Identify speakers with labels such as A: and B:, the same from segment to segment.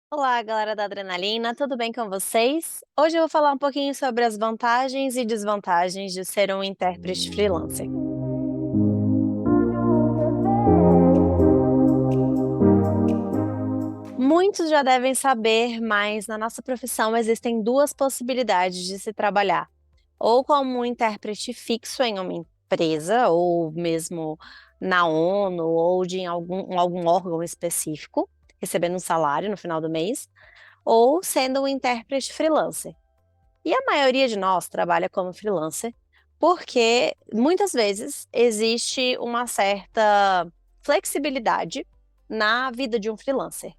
A: Olá, galera da Adrenalina, tudo bem com vocês? Hoje eu vou falar um pouquinho sobre as vantagens e desvantagens de ser um intérprete freelancer. Muitos já devem saber, mas na nossa profissão existem duas possibilidades de se trabalhar: ou como um intérprete fixo em uma empresa, ou mesmo na ONU, ou de algum órgão específico, recebendo um salário no final do mês, ou sendo um intérprete freelancer. E a maioria de nós trabalha como freelancer, porque muitas vezes existe uma certa flexibilidade na vida de um freelancer.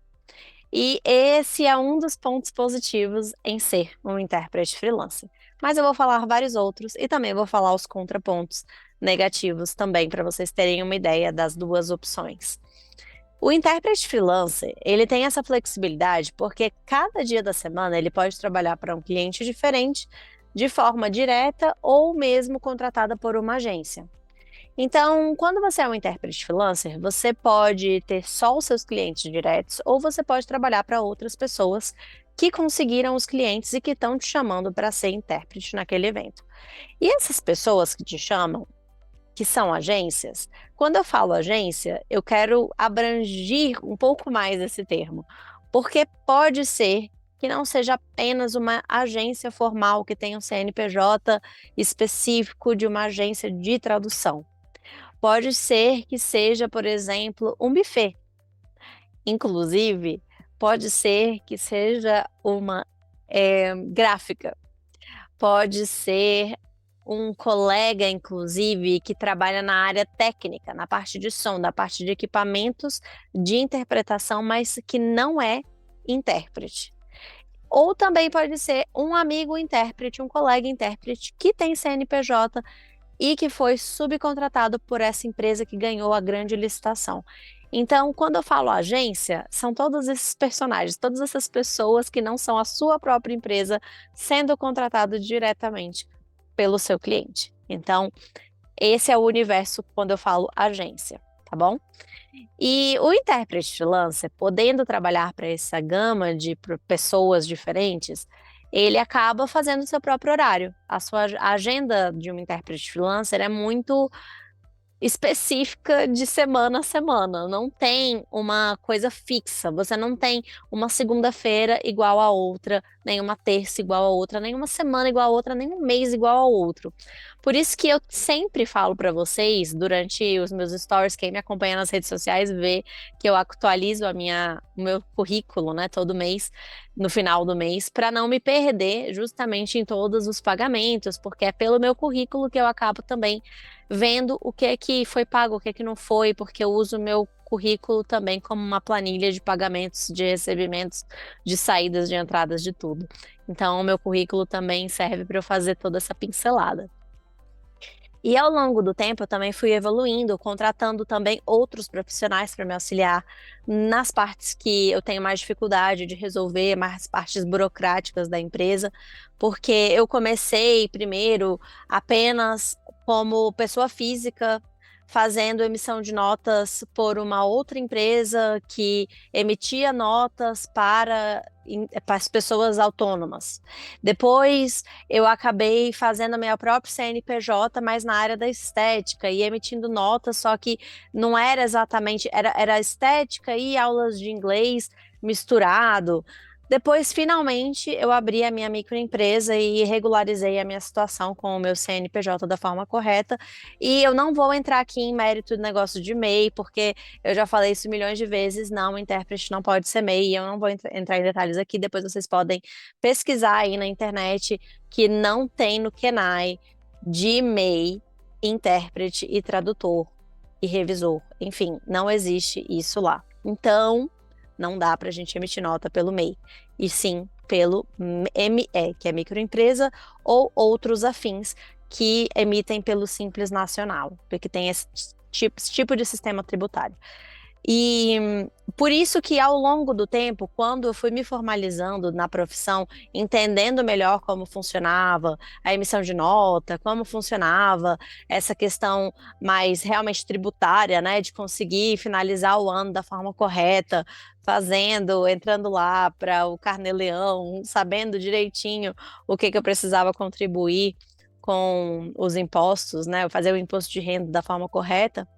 A: E esse é um dos pontos positivos em ser um intérprete freelancer. Mas eu vou falar vários outros e também vou falar os contrapontos negativos também para vocês terem uma ideia das duas opções. O intérprete freelancer, ele tem essa flexibilidade porque cada dia da semana ele pode trabalhar para um cliente diferente, de forma direta ou mesmo contratada por uma agência. Então, quando você é um intérprete freelancer, você pode ter só os seus clientes diretos ou você pode trabalhar para outras pessoas que conseguiram os clientes e que estão te chamando para ser intérprete naquele evento. E essas pessoas que te chamam, que são agências, quando eu falo agência, eu quero abranger um pouco mais esse termo, porque pode ser que não seja apenas uma agência formal que tenha um CNPJ específico de uma agência de tradução. Pode ser que seja, por exemplo, um buffet. Inclusive, pode ser que seja uma gráfica. Pode ser um colega, inclusive, que trabalha na área técnica, na parte de som, da parte de equipamentos de interpretação, mas que não é intérprete. Ou também pode ser um amigo intérprete, um colega intérprete que tem CNPJ e que foi subcontratado por essa empresa que ganhou a grande licitação. Então, quando eu falo agência, são todos esses personagens, todas essas pessoas que não são a sua própria empresa sendo contratado diretamente pelo seu cliente. Então, esse é o universo quando eu falo agência, tá bom? E o intérprete freelancer, podendo trabalhar para essa gama de pessoas diferentes, ele acaba fazendo o seu próprio horário. A agenda de um intérprete freelancer é muito específica de semana a semana, não tem uma coisa fixa, você não tem uma segunda-feira igual a outra, nem uma terça igual a outra, nem uma semana igual a outra, nem um mês igual ao outro. Por isso que eu sempre falo para vocês, durante os meus stories, quem me acompanha nas redes sociais vê que eu atualizo o meu currículo, né, todo mês, no final do mês, para não me perder justamente em todos os pagamentos, porque é pelo meu currículo que eu acabo também vendo o que é que foi pago, o que é que não foi, porque eu uso o meu currículo também como uma planilha de pagamentos, de recebimentos, de saídas, de entradas, de tudo. Então, o meu currículo também serve para eu fazer toda essa pincelada. E ao longo do tempo eu também fui evoluindo, contratando também outros profissionais para me auxiliar nas partes que eu tenho mais dificuldade de resolver, mais partes burocráticas da empresa, porque eu comecei primeiro apenas como pessoa física, fazendo emissão de notas por uma outra empresa que emitia notas para as pessoas autônomas. Depois eu acabei fazendo a minha própria CNPJ, mas na área da estética e emitindo notas, só que não era exatamente, era estética e aulas de inglês misturado. Depois, finalmente, eu abri a minha microempresa e regularizei a minha situação com o meu CNPJ da forma correta. E eu não vou entrar aqui em mérito do negócio de MEI, porque eu já falei isso milhões de vezes, não, o intérprete não pode ser MEI, eu não vou entrar em detalhes aqui, depois vocês podem pesquisar aí na internet que não tem no Kenai de MEI, intérprete e tradutor e revisor. Enfim, não existe isso lá. Então, não dá para a gente emitir nota pelo MEI, e sim pelo ME, que é microempresa, ou outros afins que emitem pelo Simples Nacional, porque tem esse tipo de sistema tributário. E por isso que ao longo do tempo, quando eu fui me formalizando na profissão, entendendo melhor como funcionava a emissão de nota, como funcionava essa questão mais realmente tributária, né, de conseguir finalizar o ano da forma correta, fazendo, entrando lá para o Carnê-Leão, sabendo direitinho o que eu precisava contribuir com os impostos, né? Fazer o imposto de renda da forma correta.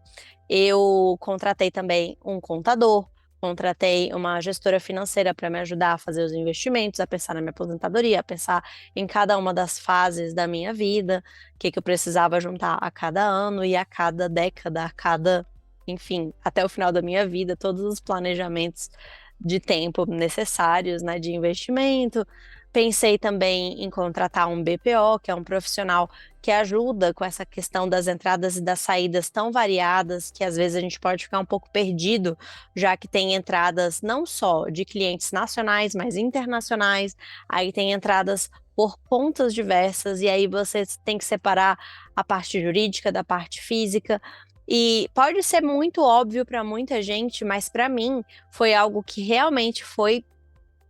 A: Eu contratei também um contador, contratei uma gestora financeira para me ajudar a fazer os investimentos, a pensar na minha aposentadoria, a pensar em cada uma das fases da minha vida, o que eu precisava juntar a cada ano e a cada década, a cada, enfim, até o final da minha vida, todos os planejamentos de tempo necessários, né, de investimento. Pensei também em contratar um BPO, que é um profissional que ajuda com essa questão das entradas e das saídas tão variadas que às vezes a gente pode ficar um pouco perdido, já que tem entradas não só de clientes nacionais, mas internacionais, aí tem entradas por contas diversas, e aí você tem que separar a parte jurídica da parte física. E pode ser muito óbvio para muita gente, mas para mim foi algo que realmente foi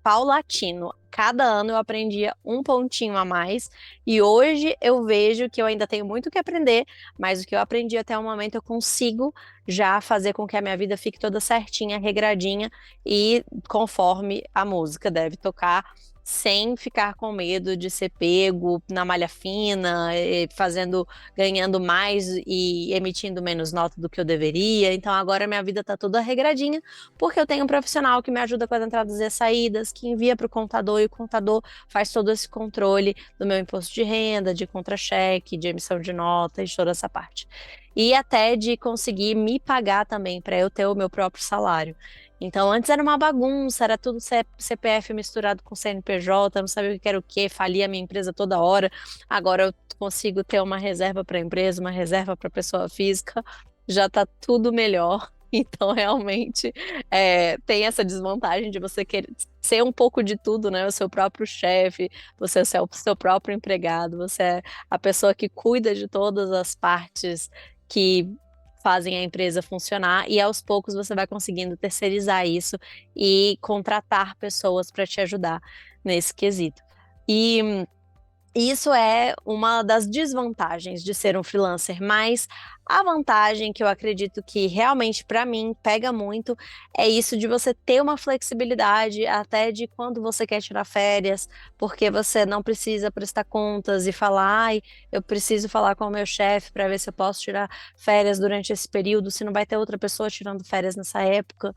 A: paulatino. Cada ano eu aprendia um pontinho a mais e hoje eu vejo que eu ainda tenho muito que aprender, mas o que eu aprendi até o momento eu consigo já fazer com que a minha vida fique toda certinha, regradinha e conforme a música deve tocar, sem ficar com medo de ser pego na malha fina, fazendo, ganhando mais e emitindo menos nota do que eu deveria. Então agora minha vida tá toda regradinha porque eu tenho um profissional que me ajuda com as entradas e as saídas, que envia para o contador e o contador faz todo esse controle do meu imposto de renda, de contra-cheque, de emissão de nota e toda essa parte. E até de conseguir me pagar também para eu ter o meu próprio salário. Então, antes era uma bagunça, era tudo CPF misturado com CNPJ, eu não sabia o que era o quê, falia a minha empresa toda hora. Agora eu consigo ter uma reserva para a empresa, uma reserva para a pessoa física, já está tudo melhor. Então, realmente, tem essa desvantagem de você querer ser um pouco de tudo, né? O seu próprio chefe, você é o seu próprio empregado, você é a pessoa que cuida de todas as partes que fazem a empresa funcionar e aos poucos você vai conseguindo terceirizar isso e contratar pessoas para te ajudar nesse quesito. E isso é uma das desvantagens de ser um freelancer, mas a vantagem que eu acredito que realmente para mim pega muito é isso de você ter uma flexibilidade até de quando você quer tirar férias, porque você não precisa prestar contas e falar, ai, eu preciso falar com o meu chefe para ver se eu posso tirar férias durante esse período, se não vai ter outra pessoa tirando férias nessa época.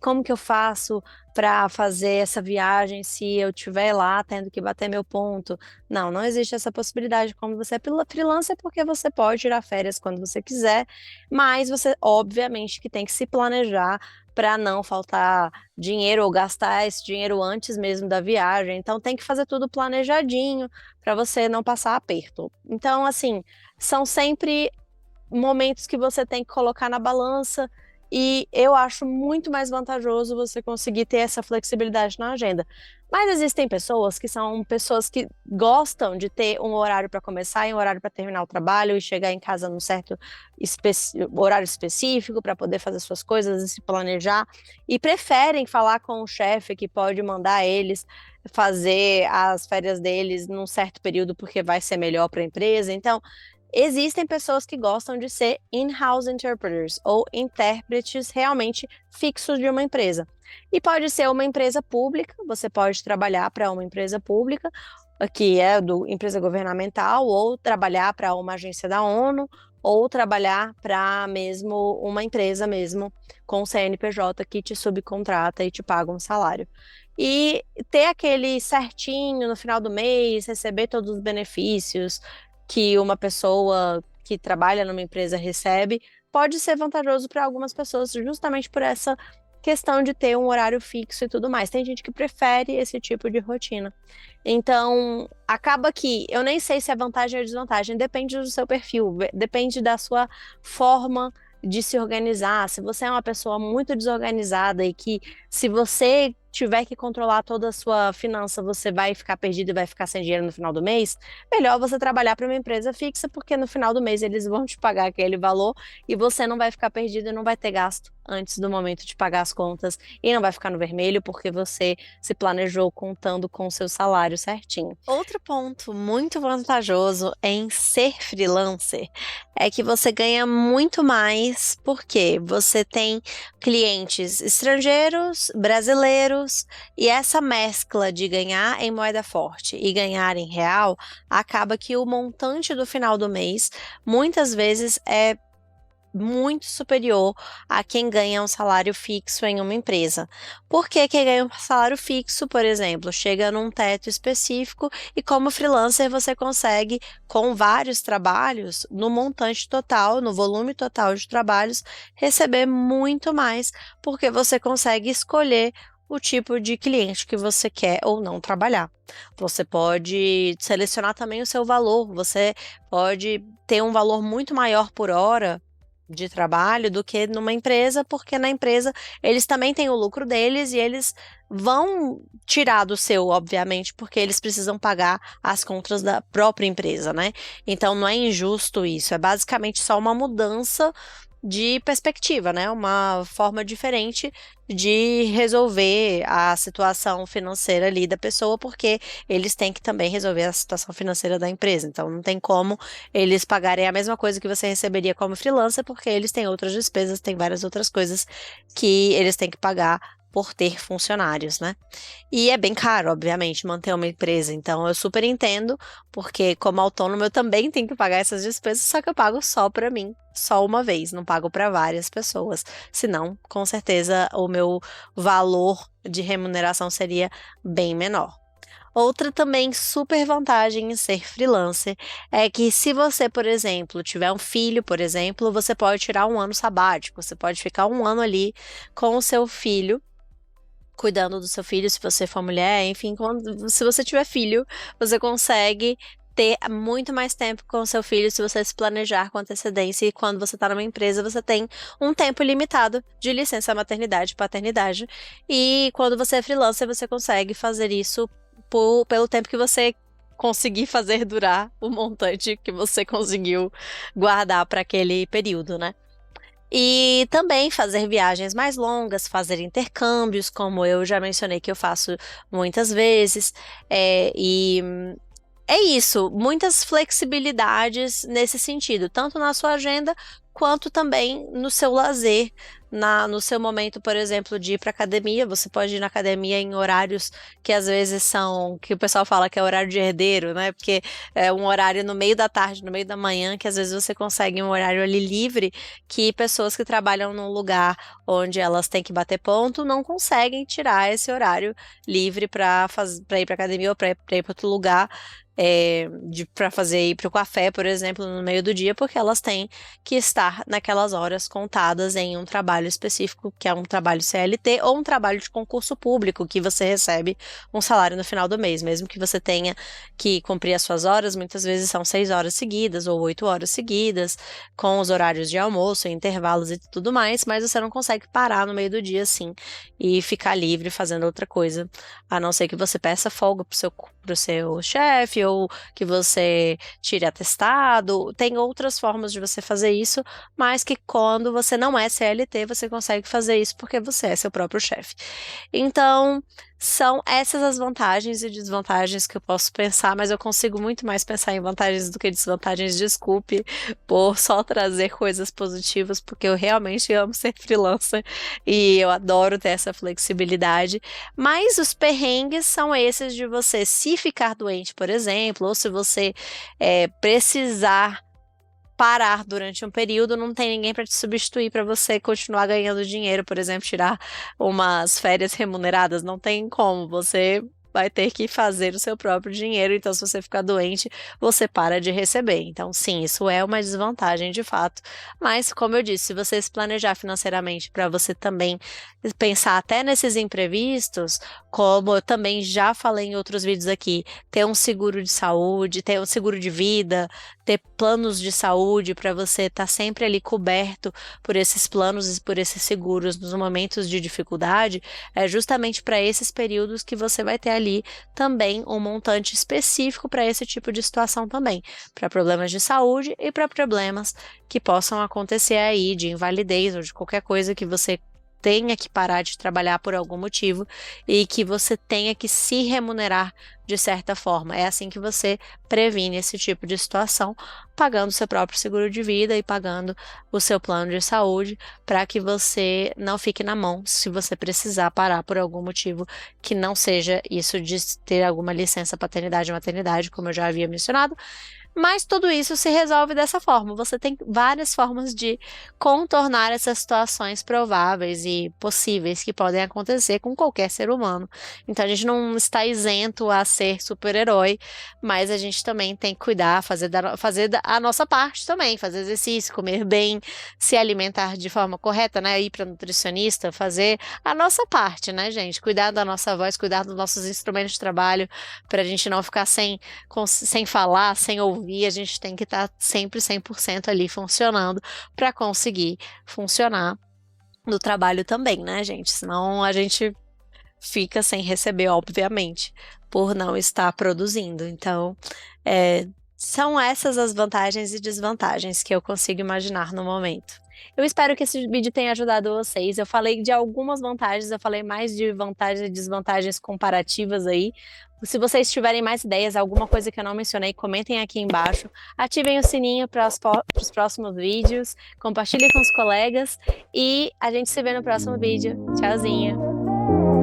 A: Como que eu faço para fazer essa viagem se eu estiver lá tendo que bater meu ponto? Não, não existe essa possibilidade. Como você é freelancer, porque você pode tirar férias quando você quiser, mas você, obviamente, que tem que se planejar para não faltar dinheiro ou gastar esse dinheiro antes mesmo da viagem. Então, tem que fazer tudo planejadinho para você não passar aperto. Então, assim, são sempre momentos que você tem que colocar na balança. E eu acho muito mais vantajoso você conseguir ter essa flexibilidade na agenda. Mas existem pessoas que são pessoas que gostam de ter um horário para começar e um horário para terminar o trabalho e chegar em casa num certo horário específico para poder fazer suas coisas e se planejar. E preferem falar com o chefe que pode mandar eles fazer as férias deles num certo período porque vai ser melhor para a empresa. Então, existem pessoas que gostam de ser in-house interpreters ou intérpretes realmente fixos de uma empresa. E pode ser uma empresa pública, você pode trabalhar para uma empresa pública, que é do empresa governamental, ou trabalhar para uma agência da ONU, ou trabalhar para mesmo uma empresa mesmo com CNPJ que te subcontrata e te paga um salário. E ter aquele certinho no final do mês, receber todos os benefícios que uma pessoa que trabalha numa empresa recebe, pode ser vantajoso para algumas pessoas, justamente por essa questão de ter um horário fixo e tudo mais. Tem gente que prefere esse tipo de rotina. Então, acaba que eu nem sei se é vantagem ou desvantagem, depende do seu perfil, depende da sua forma de se organizar. Se você é uma pessoa muito desorganizada e que se você tiver que controlar toda a sua finança, você vai ficar perdido e vai ficar sem dinheiro no final do mês, melhor você trabalhar para uma empresa fixa, porque no final do mês eles vão te pagar aquele valor e você não vai ficar perdido e não vai ter gasto antes do momento de pagar as contas e não vai ficar no vermelho porque você se planejou contando com o seu salário certinho. Outro ponto muito vantajoso em ser freelancer é que você ganha muito mais porque você tem clientes estrangeiros gringos, brasileiros, e essa mescla de ganhar em moeda forte e ganhar em real, acaba que o montante do final do mês muitas vezes é muito superior a quem ganha um salário fixo em uma empresa. Porque quem ganha um salário fixo, por exemplo, chega num teto específico e como freelancer você consegue, com vários trabalhos, no montante total, no volume total de trabalhos, receber muito mais, porque você consegue escolher o tipo de cliente que você quer ou não trabalhar. Você pode selecionar também o seu valor, você pode ter um valor muito maior por hora de trabalho do que numa empresa, porque na empresa eles também têm o lucro deles e eles vão tirar do seu, obviamente, porque eles precisam pagar as contas da própria empresa, né? Então não é injusto isso, é basicamente só uma mudança de perspectiva, né? Uma forma diferente de resolver a situação financeira ali da pessoa, porque eles têm que também resolver a situação financeira da empresa. Então, não tem como eles pagarem a mesma coisa que você receberia como freelancer, porque eles têm outras despesas, têm várias outras coisas que eles têm que pagar por ter funcionários, né? E é bem caro, obviamente, manter uma empresa. Então, eu super entendo, porque como autônomo eu também tenho que pagar essas despesas, só que eu pago só para mim, só uma vez, não pago para várias pessoas. Senão, com certeza, o meu valor de remuneração seria bem menor. Outra também super vantagem em ser freelancer é que se você, por exemplo, tiver um filho, por exemplo, você pode tirar um ano sabático, você pode ficar um ano ali com o seu filho, cuidando do seu filho, se você for mulher, enfim, se você tiver filho, você consegue ter muito mais tempo com o seu filho se você se planejar com antecedência. E quando você está numa empresa, você tem um tempo limitado de licença maternidade e paternidade. E quando você é freelancer, você consegue fazer isso pelo tempo que você conseguir fazer durar o montante que você conseguiu guardar para aquele período, né? E também fazer viagens mais longas, fazer intercâmbios, como eu já mencionei que eu faço muitas vezes. E é isso, muitas flexibilidades nesse sentido, tanto na sua agenda quanto também no seu lazer, no seu momento, por exemplo, de ir para academia. Você pode ir na academia em horários que às vezes são, que o pessoal fala que é horário de herdeiro, né? Porque é um horário no meio da tarde, no meio da manhã, que às vezes você consegue um horário ali livre, que pessoas que trabalham num lugar onde elas têm que bater ponto não conseguem tirar esse horário livre para ir para academia ou para ir para outro lugar para fazer ir para o café, por exemplo, no meio do dia, porque elas têm que estar naquelas horas contadas em um trabalho específico, que é um trabalho CLT ou um trabalho de concurso público, que você recebe um salário no final do mês, mesmo que você tenha que cumprir as suas horas, muitas vezes são 6 horas seguidas ou 8 horas seguidas, com os horários de almoço, intervalos e tudo mais, mas você não consegue parar no meio do dia assim e ficar livre fazendo outra coisa, a não ser que você peça folga pro seu chefe ou que você tire atestado. Tem outras formas de você fazer isso, mas que quando você não é CLT, você consegue fazer isso porque você é seu próprio chefe. Então, são essas as vantagens e desvantagens que eu posso pensar, mas eu consigo muito mais pensar em vantagens do que desvantagens. Desculpe por só trazer coisas positivas, porque eu realmente amo ser freelancer e eu adoro ter essa flexibilidade. Mas os perrengues são esses de você se ficar doente, por exemplo, ou se você precisar parar durante um período, não tem ninguém para te substituir para você continuar ganhando dinheiro, por exemplo, tirar umas férias remuneradas, não tem como, você vai ter que fazer o seu próprio dinheiro, então se você ficar doente, você para de receber. Então, sim, isso é uma desvantagem de fato, mas como eu disse, se você se planejar financeiramente para você também pensar até nesses imprevistos, como eu também já falei em outros vídeos aqui, ter um seguro de saúde, ter um seguro de vida, ter planos de saúde para você estar sempre ali coberto por esses planos e por esses seguros nos momentos de dificuldade, é justamente para esses períodos que você vai ter ali também um montante específico para esse tipo de situação também, para problemas de saúde e para problemas que possam acontecer aí de invalidez ou de qualquer coisa que você tenha que parar de trabalhar por algum motivo e que você tenha que se remunerar de certa forma. É assim que você previne esse tipo de situação, pagando seu próprio seguro de vida e pagando o seu plano de saúde, para que você não fique na mão se você precisar parar por algum motivo que não seja isso de ter alguma licença paternidade ou maternidade, como eu já havia mencionado. Mas tudo isso se resolve dessa forma. Você tem várias formas de contornar essas situações prováveis e possíveis que podem acontecer com qualquer ser humano. Então a gente não está isento a ser super-herói, mas a gente também tem que cuidar, fazer a nossa parte também, fazer exercício, comer bem, se alimentar de forma correta, né? Ir para nutricionista, fazer a nossa parte, né, gente? Cuidar da nossa voz, cuidar dos nossos instrumentos de trabalho, para a gente não ficar sem falar, sem ouvir, a gente tem que estar sempre 100% ali funcionando para conseguir funcionar no trabalho também, né, gente? Senão a gente fica sem receber, obviamente, por não estar produzindo. Então, são essas as vantagens e desvantagens que eu consigo imaginar no momento. Eu espero que esse vídeo tenha ajudado vocês. Eu falei de algumas vantagens, eu falei mais de vantagens e desvantagens comparativas aí. Se vocês tiverem mais ideias, alguma coisa que eu não mencionei, comentem aqui embaixo. Ativem o sininho para os próximos vídeos, compartilhem com os colegas e a gente se vê no próximo vídeo. Tchauzinho!